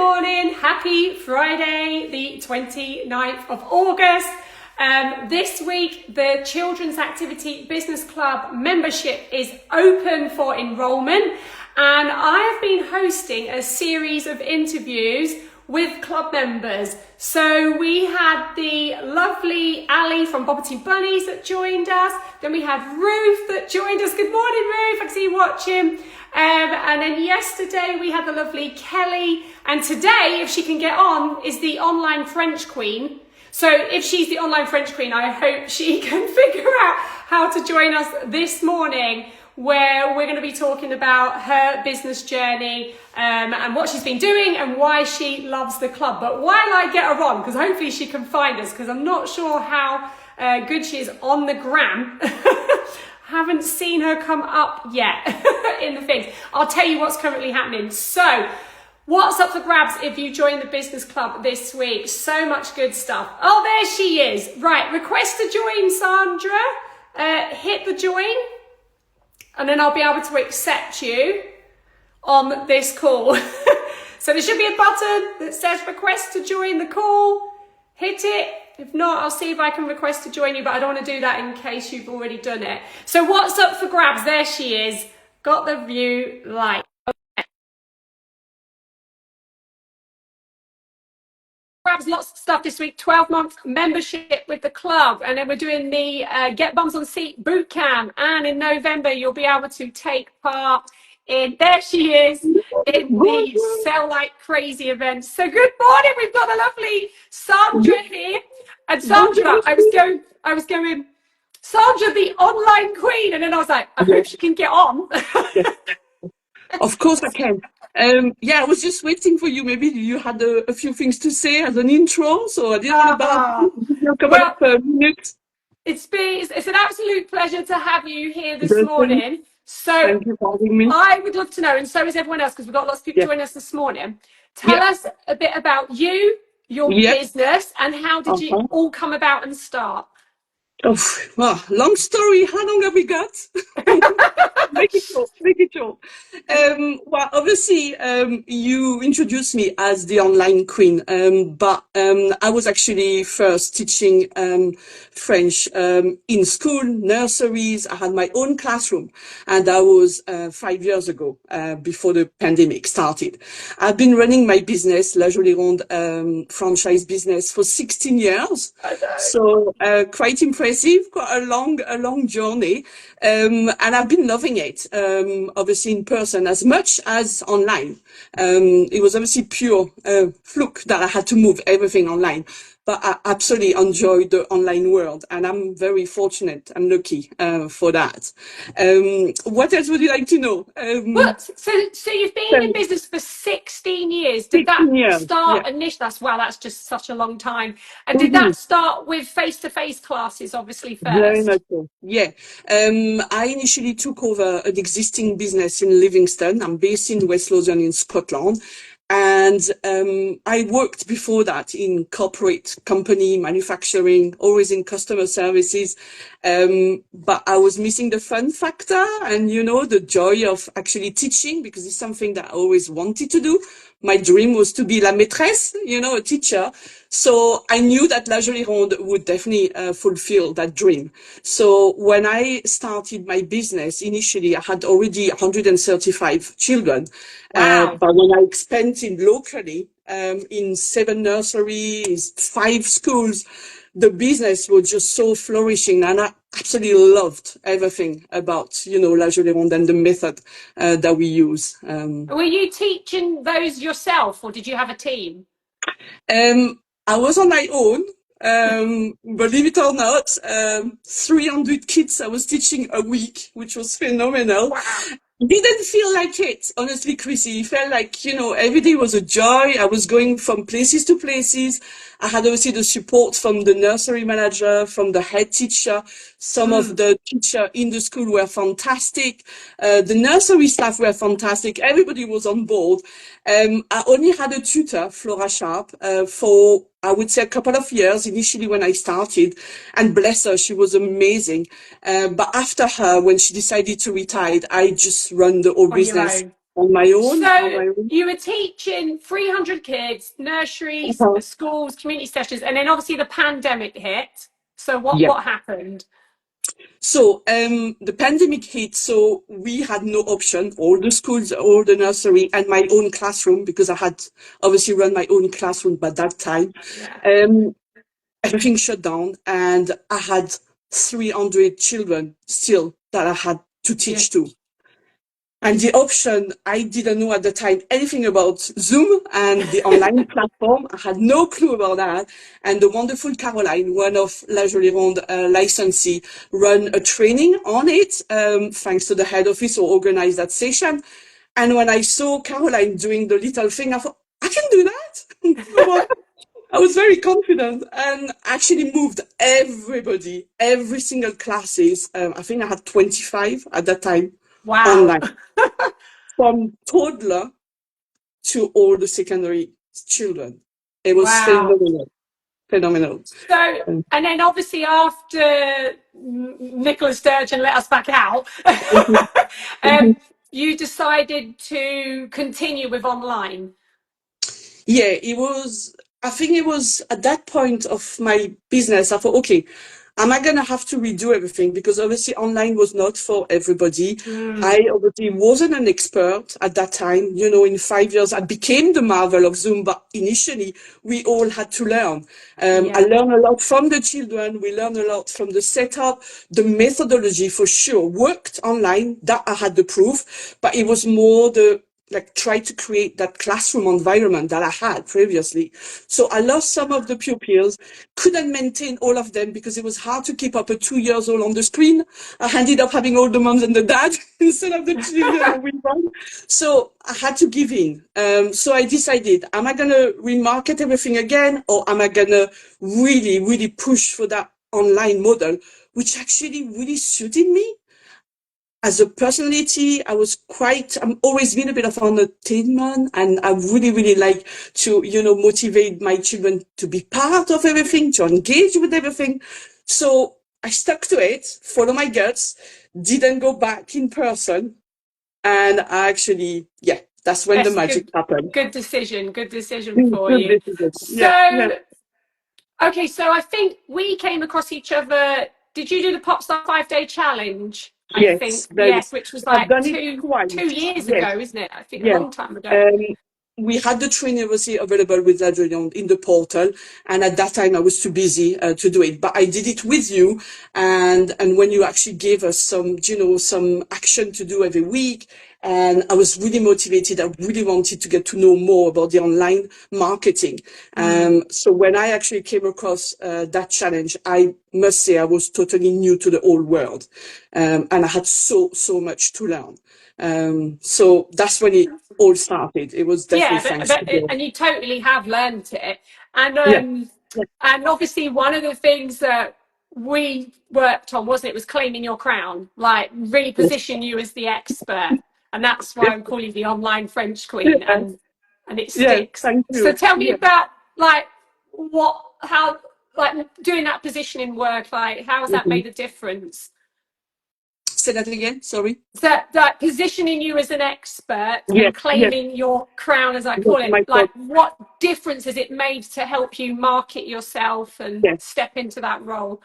morning. Happy Friday, the 29th of August. This week, the Children's Activity Business Club membership is open for enrolment, and I have been hosting a series of interviews with club members. So we had the lovely Ali from Bobbity Bunnies that joined us. Then we had Ruth that joined us. Good morning, Ruth. I can see you watching. And then yesterday we had the lovely Kelly. And today, if she can get on, is the online French Queen. So if she's the online French Queen, I hope she can figure out how to join us this morning, where we're going to be talking about her business journey and what she's been doing and why she loves the club. But while I get her on, because hopefully she can find us, because I'm not sure how good she is on the gram. Haven't seen her come up yet in the things. I'll tell you what's currently happening. So, what's up for grabs if you join the business club this week? So much good stuff. Oh, there she is. Right, request to join, Sandra. Hit the join, and then I'll be able to accept you on this call. So there should be a button that says request to join the call. Hit it. If not, I'll see if I can request to join you, but I don't want to do that in case you've already done it. So what's up for grabs? There she is. Got the view light. Grabs lots of stuff this week. 12-month membership with the club, and then we're doing the Get Bums on Seat boot camp. And in November, you'll be able to take part in, there she is, in the Sell Like Crazy event. So good morning. We've got the lovely Sandra here. And Sandra, I was going, Sandra, the online queen, and then I was like, I hope she can get on. Of course I can. I was just waiting for you. Maybe you had a few things to say as an intro, so I didn't want about minutes. It's an absolute pleasure to have you here this morning. So thank you for having me. I would love to know, and so is everyone else, because we've got lots of people joining us this morning. Tell us a bit about you, your business, and how did you all come about and start? Oh, well, long story. How long have we got? Make it short. Well, obviously, you introduced me as the online queen, but I was actually first teaching French in school, nurseries. I had my own classroom, and that was 5 years ago, before the pandemic started. I've been running my business, La Jolie Ronde franchise business, for 16 years, so quite impressive. Quite a long journey, and I've been loving it. Obviously in person as much as online. It was obviously pure fluke that I had to move everything online, but I absolutely enjoyed the online world, and I'm very fortunate and lucky for that. What else would you like to know? So you've been in business for 16 years. Did that start initially? That's just such a long time. And did that start with face-to-face classes, obviously, first? Very much so. Yeah. I initially took over an existing business in Livingston. I'm based in West Lothian in Scotland. And I worked before that in corporate company, manufacturing, always in customer services. But I was missing the fun factor and, the joy of actually teaching, because it's something that I always wanted to do. My dream was to be la maîtresse, a teacher. So I knew that La Jolie Ronde would definitely fulfill that dream. So when I started my business, initially I had already 135 children. Wow. But when I expanded locally, in 7 nurseries, 5 schools, the business was just so flourishing, and I absolutely loved everything about, La Jolie Ronde and the method that we use. Were you teaching those yourself, or did you have a team? I was on my own. Believe it or not, 300 kids I was teaching a week, which was phenomenal. Wow. Didn't feel like it, honestly, Chrissy. It felt like, every day was a joy. I was going from places to places. I had obviously the support from the nursery manager, from the head teacher. Some of the teachers in the school were fantastic. The nursery staff were fantastic. Everybody was on board. I only had a tutor, Flora Sharp, for, I would say, a couple of years initially when I started. And bless her, she was amazing. But after her, when she decided to retire, I just run the whole business on my own. So you were teaching 300 kids, nurseries, Uh-huh. schools, community sessions, and then obviously the pandemic hit. So Yeah. what happened? So the pandemic hit, so we had no option. All the schools, all the nursery, and my own classroom, because I had obviously run my own classroom by that time. Yeah. Everything shut down, and I had 300 children still that I had to Yeah. teach to. And the option, I didn't know at the time anything about Zoom and the online platform. I had no clue about that. And the wonderful Caroline, one of La Jolie Ronde licensee, run a training on it, thanks to the head office who organized that session. And when I saw Caroline doing the little thing, I thought, I can do that. I was very confident and actually moved everybody, every single classes. I think I had 25 at that time Wow. online, from toddler to all the secondary children. It was Wow. phenomenal, phenomenal. So, Um, and then obviously after Nicola Sturgeon let us back out, mhm, mhm. you decided to continue with online. Yeah, I think it was at that point of my business, I thought, okay, am I going to have to redo everything? Because obviously online was not for everybody. Mm, I obviously wasn't an expert at that time. You know, in 5 years, I became the marvel of Zoom, but initially we all had to learn. I yeah. learned a lot from the children. We learned a lot from the setup. The methodology for sure worked online. That I had the proof, but it was more like try to create that classroom environment that I had previously. So I lost some of the pupils, couldn't maintain all of them because it was hard to keep up a 2 years old on the screen. I ended up having all the moms and the dad instead of the children and we run. So I had to give in. So I decided, am I going to remarket everything again, or am I going to really, really push for that online model, which actually really suited me? As a personality, I'm always been a bit of an entertainment, and I really, really like to, motivate my children to be part of everything, to engage with everything. So I stuck to it, follow my guts, didn't go back in person. And I actually, yeah, that's when the Yes, magic happened. good decision. Good decision for Good you. decision. Yeah, yeah. So, okay, so I think we came across each other. Did you do the Popstar 5 Day Challenge? I Yes, think, yes, which was I've like done it two twice. years Yes, ago, isn't it? I think a yes. long time ago. Um, we had the training obviously available with La Jolie in the portal, and at that time I was too busy to do it. But I did it with you, and when you actually gave us some action to do every week, and I was really motivated. I really wanted to get to know more about the online marketing. So when I actually came across that challenge, I must say I was totally new to the whole world, and I had so much to learn. So that's when it all started. It was definitely Yeah, thanks to you. and you totally have learned it. Yeah, yeah, And obviously one of the things that we worked on, wasn't it, was claiming your crown, like really yeah, position you as the expert. And that's yeah, why I'm calling you the online French queen, yeah, and it yeah, sticks. thank So you. tell me Yeah. about like how like doing that positioning work, like how has that Mhm. made a difference? Say that again, sorry. That positioning you as an expert Yeah, and yeah, claiming your crown, as I yeah, call it, my like thought. what difference has it made to help you market yourself and Yeah. step into that role?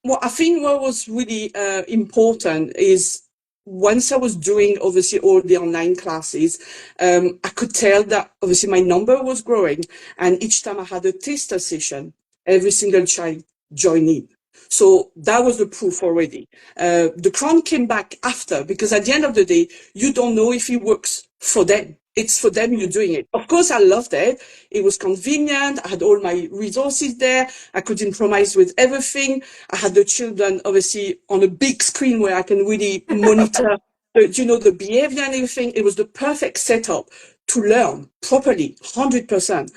Well, I think what was really important is once I was doing obviously all the online classes, I could tell that obviously my number was growing, and each time I had a tester session, every single child joined in. So that was the proof already. The crown came back after, because at the end of the day, you don't know if it works for them. It's for them you're doing it. Of course, I loved it. It was convenient. I had all my resources there. I could improvise with everything. I had the children obviously on a big screen where I can really monitor the behavior and everything. It was the perfect setup to learn properly, 100%.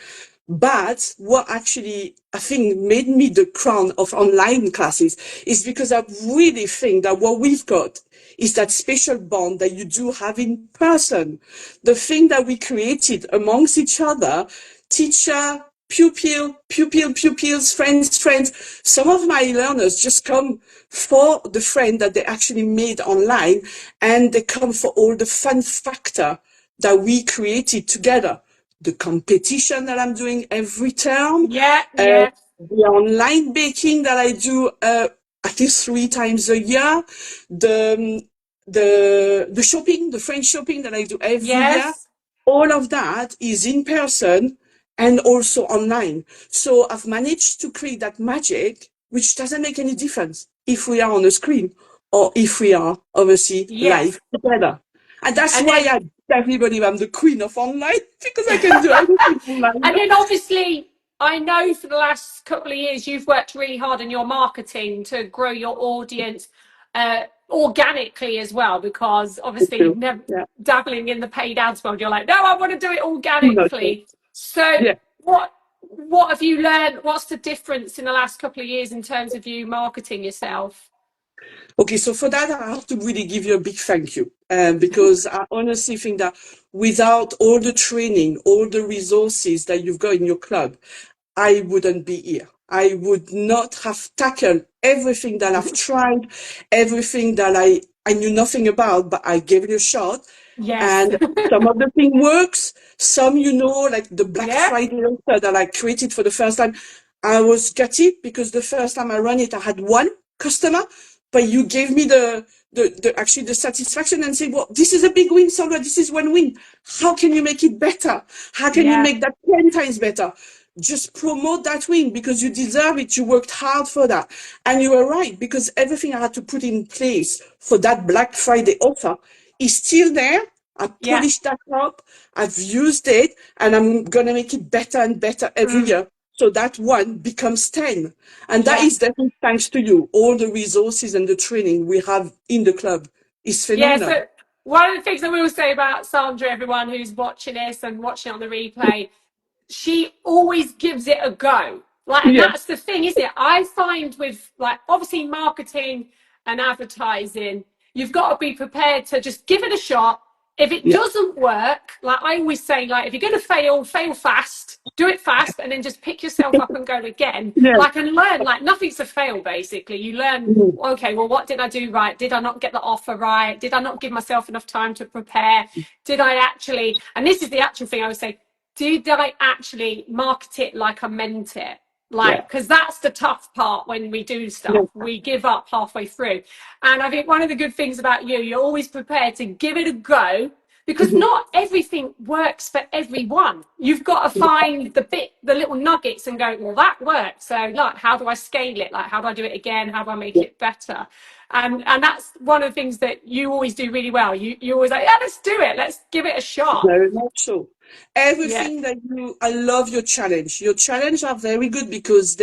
But what actually I think made me the crown of online classes is because I really think that what we've got is that special bond that you do have in person. The thing that we created amongst each other, teacher, pupils, friends. Some of my learners just come for the friend that they actually made online, and they come for all the fun factor that we created together. The competition that I'm doing every term, Yeah, yeah, the online baking that I do at least 3 times a year, the the shopping, the French shopping that I do every year. yes, All of that is in person and also online. So I've managed to create that magic, which doesn't make any difference if we are on a screen or if we are obviously yes. live together. And that's And why then I tell everybody I'm the queen of online because I can do everything online. And then obviously, I know for the last couple of years you've worked really hard in your marketing to grow your audience organically as well, because obviously you've Too. never Yeah. dabbling in the paid ads world. You're like, no, I want to do it Not sure. organically. So Yeah. what have you learned? What's the difference in the last couple of years in terms of you marketing yourself? Okay, so for that, I have to really give you a big thank you because I honestly think that without all the training, all the resources that you've got in your club, I wouldn't be here. I would not have tackled everything that I've tried, everything that I knew nothing about, but I gave it a shot. Yes. And some of the thing works, some, like the Black Yeah. Friday offer that I created for the first time. I was gutted because the first time I ran it, I had one customer, but you gave me actually the satisfaction and say, well, this is a big win, Sandra. This is one win. How can you make it better? How can you Yeah. make that 10 times better? Just promote that win because you deserve it. You worked hard for that. And you were right because everything I had to put in place for that Black Friday offer is still there. I Yeah. polished that up. I've used it and I'm going to make it better and better every year. So that one becomes 10. And that Yeah. is definitely thanks to you. All the resources and the training we have in the club is Yeah, phenomenal. so one of the things I will say about Sandra, everyone who's watching this and watching it on the replay, she always gives it a go. And Yeah, that's the thing, isn't it? I find with obviously marketing and advertising, you've got to be prepared to just give it a shot. If it yeah, doesn't work, I always say, if you're going to fail fast, do it fast, and then just pick yourself up and go again. yeah. And learn, nothing's a fail, basically. You learn, Mm, okay, well, what did I do right? Did I not get the offer right? Did I not give myself enough time to prepare? Did I actually, and this is the actual thing I would say, did I actually market it like I meant it? yeah, Because that's the tough part when we do yeah, stuff. We give up halfway through. And I think one of the good things about you're always prepared to give it a go, because mhm, not everything works for everyone. You've got to find the little nuggets and go, well, that worked. So how do I scale it? How do I do it again? How do I make yeah. it better? And that's one of the things that you always do really well. You always like, yeah, let's do it. Let's give it a shot. Very much so. Yeah. Everything that I love your challenge. Your challenge are very good because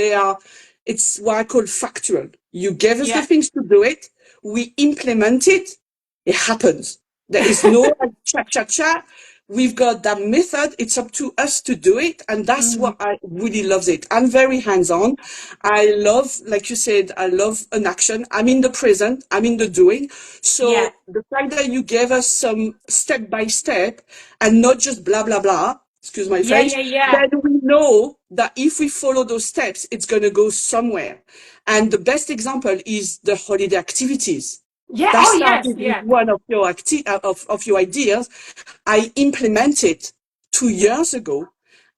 it's what I call factual. You gave us the Yeah. things to do it. We implement it. It happens. There is no cha. We've got that method. It's up to us to do it. And that's what I really loves it. I'm very hands-on. I love, like you said, I love an action. I'm in the present. I'm in the doing. Yeah. So the fact that you gave us some step by step and not just blah, blah, blah, excuse my Yeah. French, Yeah. Yeah. then we know that if we follow those steps, it's going to go somewhere. And the best example is the holiday activities. Yeah. That Oh, yes. started with Yeah. one of your of your ideas. I implemented 2 years ago,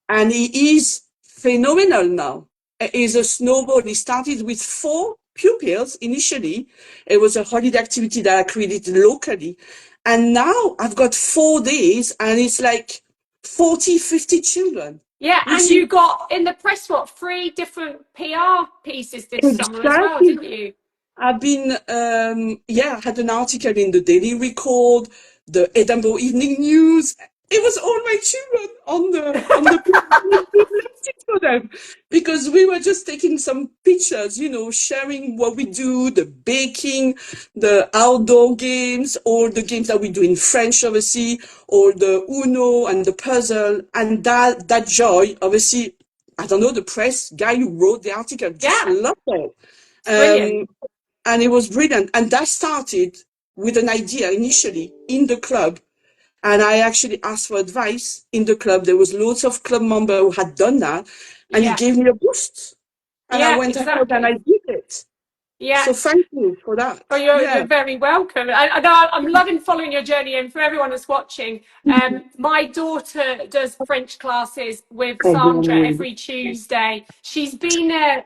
and it is phenomenal now. It is a snowball. It started with 4 pupils initially. It was a holiday activity that I created locally. And now I've got 4 days and it's like 40, 50 children, Yeah. which And is you got in the press, 3 different PR pieces this summer as well, exactly. didn't you? I've been, I had an article in the Daily Record, the Edinburgh Evening News. It was all my children on the we left it for them because we were just taking some pictures, sharing what we do, the baking, the outdoor games, or the games that we do in French, obviously, or the Uno and the puzzle, and that joy, obviously. I don't know, the press guy who wrote the article just Yeah. loved it. It's brilliant. And it was brilliant. And that started with an idea initially in the club. And I actually asked for advice in the club. There was lots of club members who had done that, and it Yeah. gave me a boost. And I Yeah, went ahead and I exactly. did it. Yeah. So thank you for that. Oh, Yeah. you're very welcome. I'm loving following your journey, and for everyone that's watching, my daughter does French classes with Sandra Mhm. every Tuesday. She's been there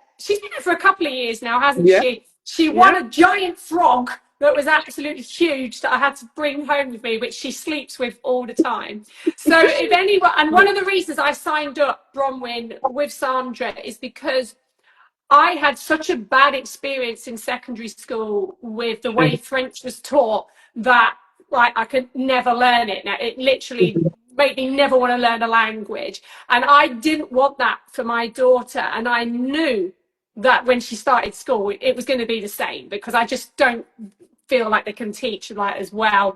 for a couple of years now, hasn't Yeah. she? She won Yeah. a giant frog that was absolutely huge that I had to bring home with me, which she sleeps with all the time. So if anyone, and one of the reasons I signed up Bronwyn with Sandra is because I had such a bad experience in secondary school with the way French was taught that like I could never learn it. Now it literally made me never want to learn a language. And I didn't want that for my daughter. And I knew that when she started school, it was going to be the same because I just don't feel like they can teach like as well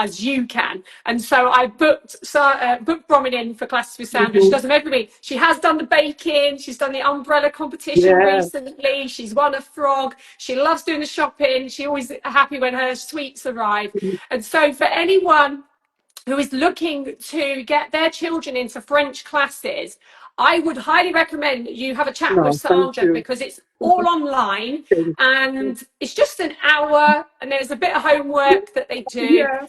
as you can. And so I booked Bronwyn in for classes with Sandra. She Mhm. does them every week. She has done the baking. She's done the umbrella competition Yeah. recently. She's won a frog. She loves doing the shopping. She's always happy when her sweets arrive. And so for anyone who is looking to get their children into French classes, I would highly recommend that you have a chat with No, thank Sandra you. because it's all online Thank you. and it's just an hour and there's a bit of homework that they do. Yeah.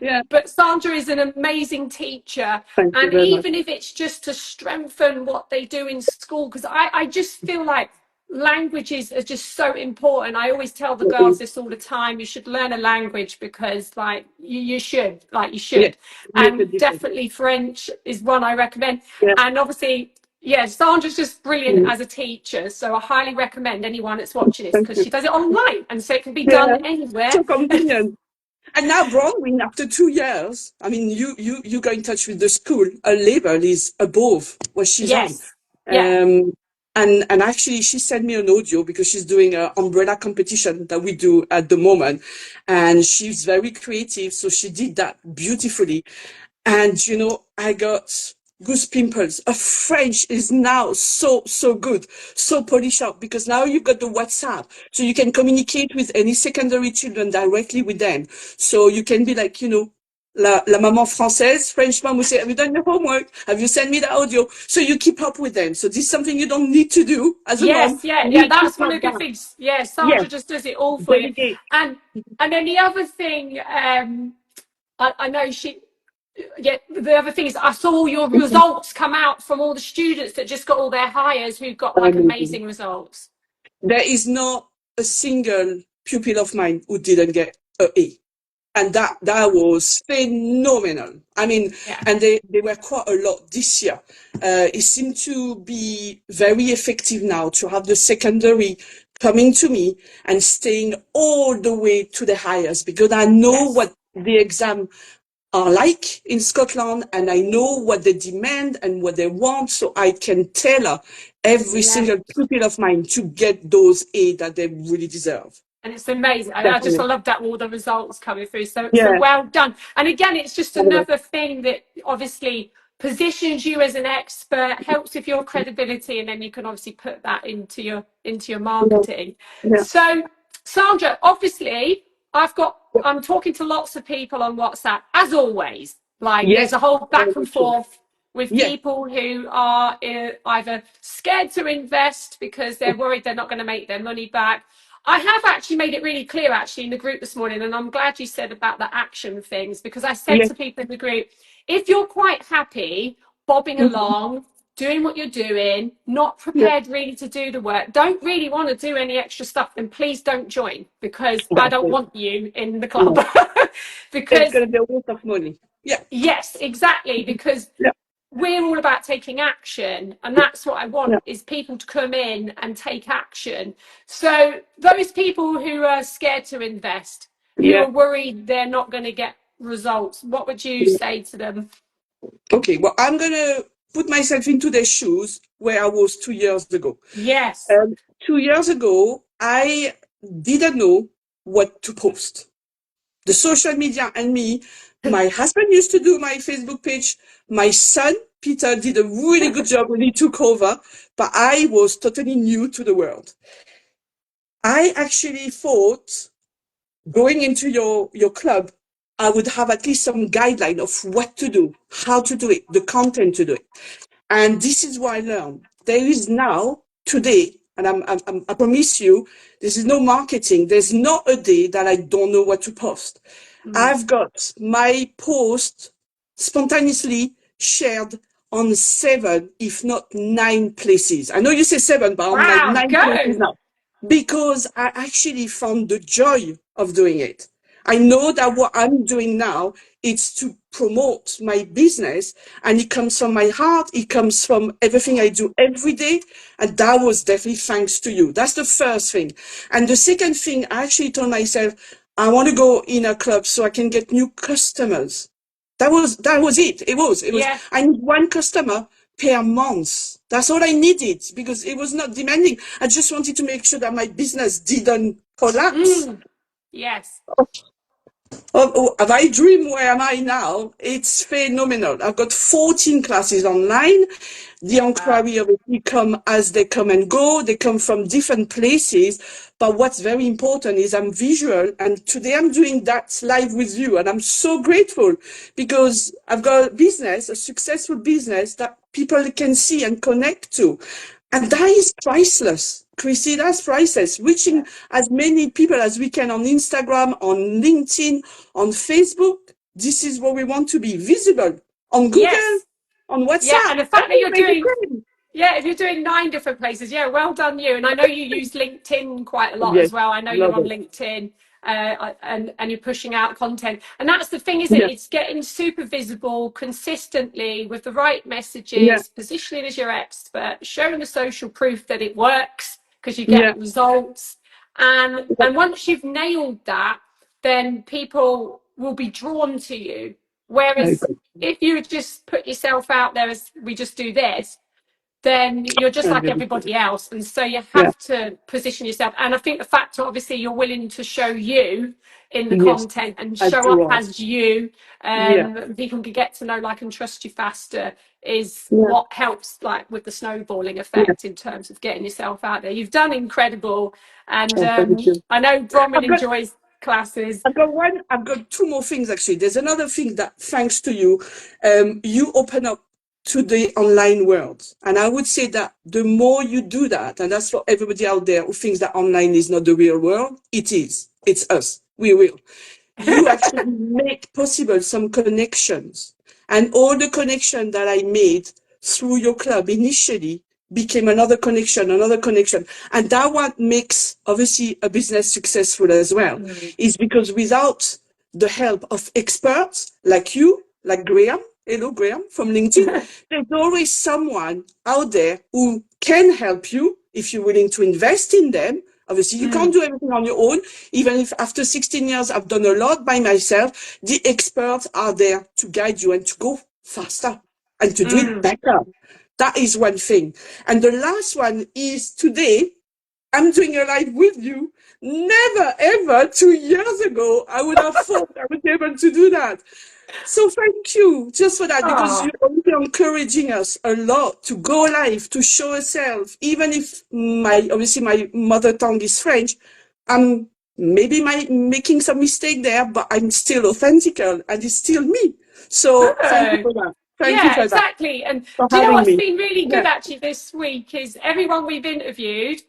Yeah. But Sandra is an amazing teacher, Thank you and very much. even if it's just to strengthen what they do in school, because I just feel like languages are just so important. I always tell the girls this all the time: you should learn a language because like you should, like you Yeah. should. Make a And difference. definitely French is one I recommend. Yeah. And obviously, yeah, Sandra's just brilliant Mm. as a teacher, so I highly recommend anyone that's watching this Thank because you. she does it online and so it can be Yeah. done anywhere. So convenient. And now, Bronwyn, after 2 years, I mean, you got in touch with the school. Her level is above what she's on. Yes. Yeah. Um, and actually, she sent me an audio because she's doing an umbrella competition that we do at the moment. And she's very creative. So she did that beautifully. And, I got goose pimples. Her French is now so good, so polished up because now you've got the WhatsApp. So you can communicate with any secondary children directly with them. So you can be like, la maman française, French mom will say, have you done your homework? Have you sent me the audio? So you keep up with them. So this is something you don't need to do as a mom. Yes, yeah, We keep that's one up of the good that. things. Yeah, Yes, Sandra just does it all for you. delegate. And then the other thing, I know yeah, the other thing is I saw all your results come out from all the students that just got all their hires who got like Amazing. amazing results. There is not a single pupil of mine who didn't get a A. And that was phenomenal. I mean, Yeah. and they were quite a lot this year. It seemed to be very effective now to have the secondary coming to me and staying all the way to the highest because I know Yes. what the exam are like in Scotland and I know what they demand and what they want, so I can tailor every Yeah. single pupil of mine to get those A that they really deserve. And it's amazing. I Definitely. love that all the results coming through. So Yeah. well done. And again, it's just another thing that obviously positions you as an expert, helps with your credibility, and then you can obviously put that into your Yeah. marketing. Yeah. So Sandra, obviously, I'm talking to lots of people on WhatsApp, as always. Like Yes. there's a whole Very back and much so. forth with Yeah. people who are either scared to invest because they're worried they're not going to make their money back. I have actually made it really clear actually in the group this morning, and I'm glad you said about the action things, because I said Yeah. to people in the group, if you're quite happy bobbing Mhm. along, doing what you're doing, not Yeah. prepared really to do the work, don't really want to do any extra stuff, then please don't join because I That's don't it. want you in the club. No. It's Because gonna be a waste of money. Yeah. yes, exactly, because Yeah. we're all about taking action, and that's what I Yeah. want, is people to come in and take action. So those people who are scared to invest, who Yeah. are worried they're not going to get results, what would you Yeah. say to them? Okay. Well, I'm gonna put myself into their shoes where I was 2 years ago. Yes. 2 years ago, I didn't know what to post. The social media and me, my husband used to do my Facebook page. My son, Peter, did a really good job when he took over, but I was totally new to the world. I actually thought going into your club I would have at least some guideline of what to do, how to do it, the content to do it. And this is what I learned. There is now, today, and I promise you, this is no marketing. There's not a day that I don't know what to post. I've got my post spontaneously shared on 7, if not 9 places. I know you say 7, but I'm like Wow, 9 places go. now because I actually found the joy of doing it. I know that what I'm doing now is to promote my business, and it comes from my heart. It comes from everything I do every day. And that was definitely thanks to you. That's the first thing. And the second thing, I actually told myself, I want to go in a club so I can get new customers. That was it. It was, Yeah. I need 1 customer per month. That's all I needed because it was not demanding. I just wanted to make sure that my business didn't collapse. Yes. Have I dream where am I now? It's phenomenal. I've got 14 classes online. The inquiry obviously come as they come and go. They come from different places. But what's very important is I'm visual. And today I'm doing that live with you. And I'm so grateful because I've got a business, a successful business that people can see and connect to. And that is priceless. Chrissy, that's priceless. Reaching as many people as we can on Instagram, on LinkedIn, on Facebook. This is what we want to be visible on Google, Yes. on Yeah. WhatsApp. And the fact that Every you're major doing, trend. yeah, if you're doing 9 different places, yeah, well done you. And I know you use LinkedIn quite a lot Yes, as well. I know you're love on it. LinkedIn and you're pushing out content. And that's the thing, is it? Yeah, It's getting super visible consistently with the right yeah, messages, positioning as your expert, showing the social proof that it works because you yeah. get results. And once you've nailed that, then people will be drawn to you. I Whereas agree. if you just put yourself out there as we just do this, then you're just I like agree. everybody else. And so you Yeah, have to position yourself. And I think the fact that obviously you're willing to show you in the yes, content and I show up do. as you, Yeah, people can get to know, like, and trust you faster is yeah, what helps, like, with the snowballing yeah. effect in terms of getting yourself out there. You've done incredible. And Oh, thank you. I know Bronwyn I've got enjoys classes. I've got 2 more things actually. There's another thing that thanks to you, you open up to the online world. And I would say that the more you do that, and that's for everybody out there who thinks that online is not the real world, it is. It's us. We will. You actually make possible some connections. And all the connection that I made through your club initially became another connection, another connection. And that what makes obviously a business successful as well, is because without the help of experts like you, like Graham, hello Graham from LinkedIn, there's always someone out there who can help you if you're willing to invest in them. Obviously, you can't do everything on your own. Even if after 16 years, I've done a lot by myself, the experts are there to guide you and to go faster and to do it better. That is one thing. And the last one is today, I'm doing a live with you. Never, ever 2 years ago, I would have thought I would be able to do that. So thank you just for that, because Oh, you're only encouraging us a lot to go live, to show ourselves, even if obviously my mother tongue is French. I'm maybe making some mistake there, but I'm still authentic and it's still me. So thank you oh. for that. Thank you Yeah, for that, exactly. And for do you know having what's me. been really good Yeah. actually this week is everyone we've interviewed,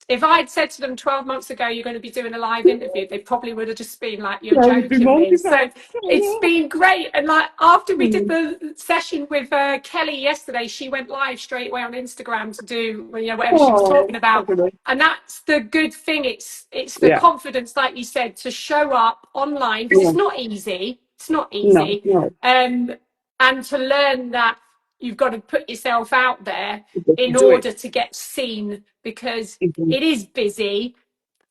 if I'd said to them 12 months ago, you're going to be doing a live interview, they probably would have just been like, you're I would be joking me. mortified. So it's been great. And like after we did the session with Kelly yesterday, she went live straight away on Instagram to do, you know, whatever she was Oh, talking about. fabulous. And that's the good thing. It's the Yeah. confidence, like you said, to show up online because Yeah. it's not easy. It's not No, easy. no. And to learn that you've got to put yourself out there You got to in do it. order to get seen because Mhm. it is busy.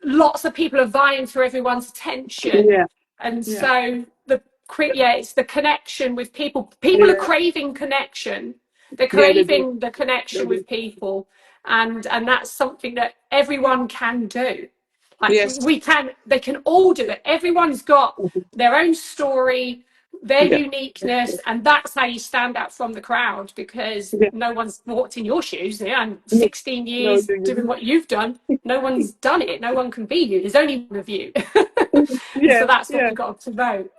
Lots of people are vying for everyone's attention, Yeah. and Yeah. so it's the connection with people. People are Yeah. craving connection. They're Yeah, they do. craving the They connection do. with people, and that's something that everyone can do. Like Yes. they can all do it. Everyone's got their own story, their Yeah. uniqueness, and that's how you stand out from the crowd because Yeah. no one's walked in your shoes. Yeah, and No, 16 no, years do doing you? what you've done, no one's done it. No one can be you. There's only one of you. And so Yeah, that's what yeah. we got to promote.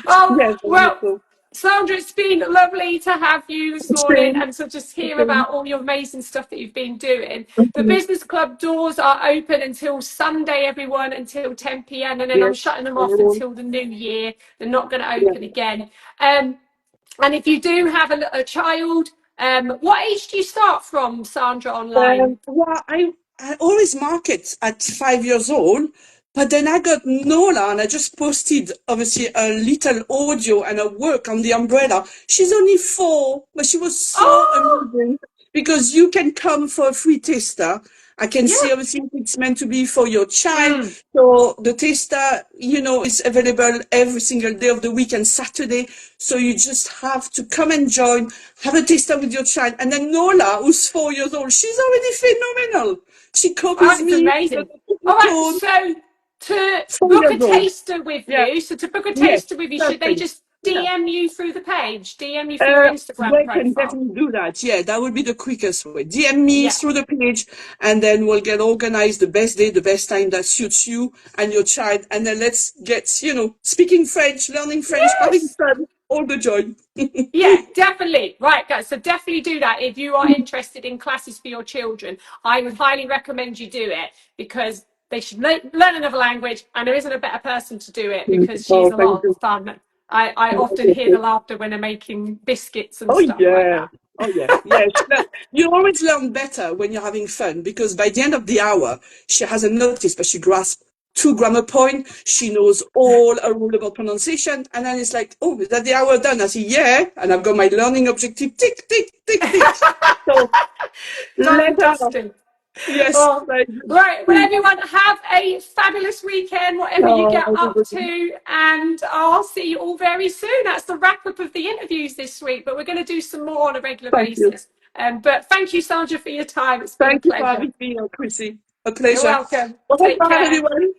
Oh, Yes, I think well, so. Sandra, it's been lovely to have you this morning Same, and to just hear same. about all your amazing stuff that you've been doing. The Mhm. business club doors are open until Sunday, everyone, until 10 p.m. And then I'm Yes, shutting them off everyone. until the new year. They're not going to Yeah. open again. And if you do have a child, what age do you start from, Sandra, online? Well, I always market at 5 years old, but then I got Nola and I just posted obviously a little audio and a work on the umbrella. She's only 4, but she was so Oh, amazing because you can come for a free taster. I can yeah. see obviously if it's meant to be for your child. Mm. So the taster, is available every single day of the week and Saturday. So you just have to come and join, have a taster with your child. And then Nola, who's 4 years old, she's already phenomenal. She Oh, copies it's me, amazing. the All right, tone, so to four book years a old. taster with Yeah. you, so to book a Yes. taster with you, should they Perfect. just Yeah. DM you through the page, DM you through your Instagram They can profile? definitely do that. Yeah, that would be the quickest way. DM me Yeah. through the page, and then we'll get organized the best day, the best time that suits you and your child. And then let's get, speaking French, learning French, having Yes. fun, all the joy. Yeah, definitely. Right, guys. So definitely do that if you are interested in classes for your children. I would highly recommend you do it because they should learn another language, and there isn't a better person to do it because she's Oh, a thank lot you. of fun. I often hear the laughter when they're making biscuits and Oh stuff like yeah. that. Oh yeah. Yeah. You always learn better when you're having fun because by the end of the hour, she hasn't noticed, but she grasps 2 grammar points. She knows all a rule about pronunciation. And then it's like, oh, is that the hour done? I say, yeah. And I've got my learning objective. Tick, tick, tick, tick. So Done let and her. dusted. Yes. Oh, right. Well, everyone, have a fabulous weekend, whatever you Oh, get up to, and I'll see you all very soon. That's the wrap up of the interviews this week, but we're going to do some more on a regular thank you. basis. But thank you, Sandra, for your time. It's been a Thank you for pleasure. having me, Chrissy. A You're pleasure. welcome. Bye Take bye, care. everyone.